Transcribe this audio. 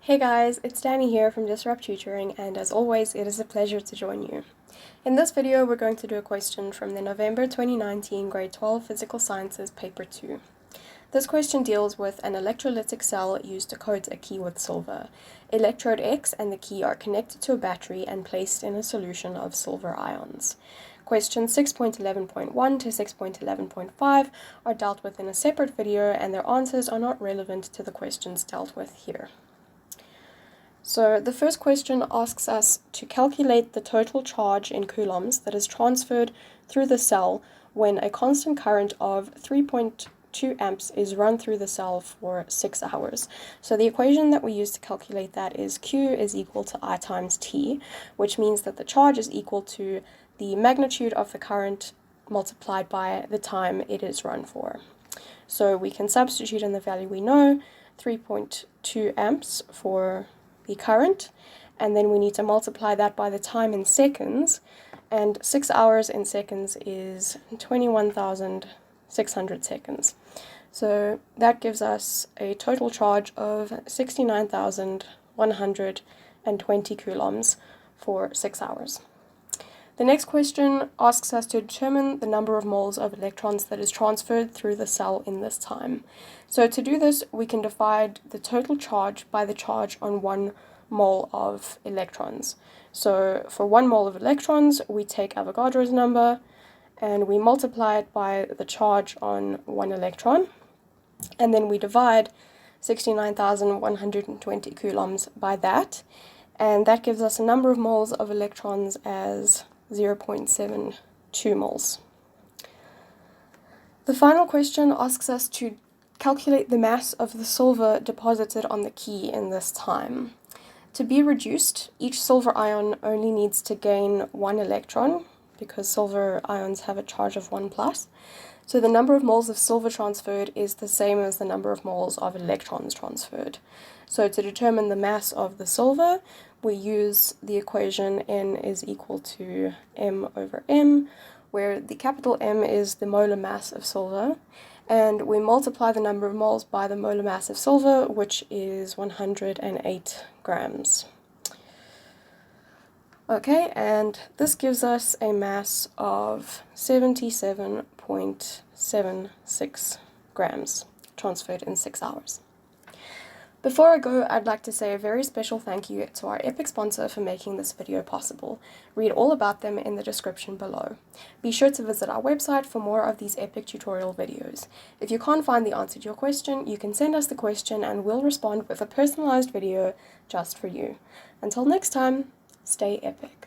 Hey guys, it's Danny here from Disrupt Tutoring, and as always, it is a pleasure to join you. In this video, we're going to do a question from the November 2019 Grade 12 Physical Sciences Paper 2. This question deals with an electrolytic cell used to coat a key with silver. Electrode X and the key are connected to a battery and placed in a solution of silver ions. Questions 6.11.1 to 6.11.5 are dealt with in a separate video, and their answers are not relevant to the questions dealt with here. So the first question asks us to calculate the total charge in coulombs that is transferred through the cell when a constant current of 3.2 amps is run through the cell for 6 hours. So the equation that we use to calculate that is Q is equal to I times T, which means that the charge is equal to the magnitude of the current multiplied by the time it is run for. So we can substitute in the value we know, 3.2 amps for the current, and then we need to multiply that by the time in seconds, and 6 hours in seconds is 21,600 seconds. So that gives us a total charge of 69,120 coulombs for 6 hours. The next question asks us to determine the number of moles of electrons that is transferred through the cell in this time. So to do this, we can divide the total charge by the charge on 1 mole of electrons. So for 1 mole of electrons, we take Avogadro's number and we multiply it by the charge on 1 electron, and then we divide 69,120 coulombs by that, and that gives us a number of moles of electrons as 0.72 moles. The final question asks us to calculate the mass of the silver deposited on the key in this time. To be reduced, each silver ion only needs to gain 1 electron, because silver ions have a charge of 1+. So the number of moles of silver transferred is the same as the number of moles of electrons transferred. So to determine the mass of the silver, we use the equation N is equal to M over M, where the capital M is the molar mass of silver, and we multiply the number of moles by the molar mass of silver, which is 108 grams. Okay, and this gives us a mass of 77.76 grams transferred in 6 hours. Before I go, I'd like to say a very special thank you to our epic sponsor for making this video possible. Read all about them in the description below. Be sure to visit our website for more of these epic tutorial videos. If you can't find the answer to your question, you can send us the question and we'll respond with a personalized video just for you. Until next time, stay epic.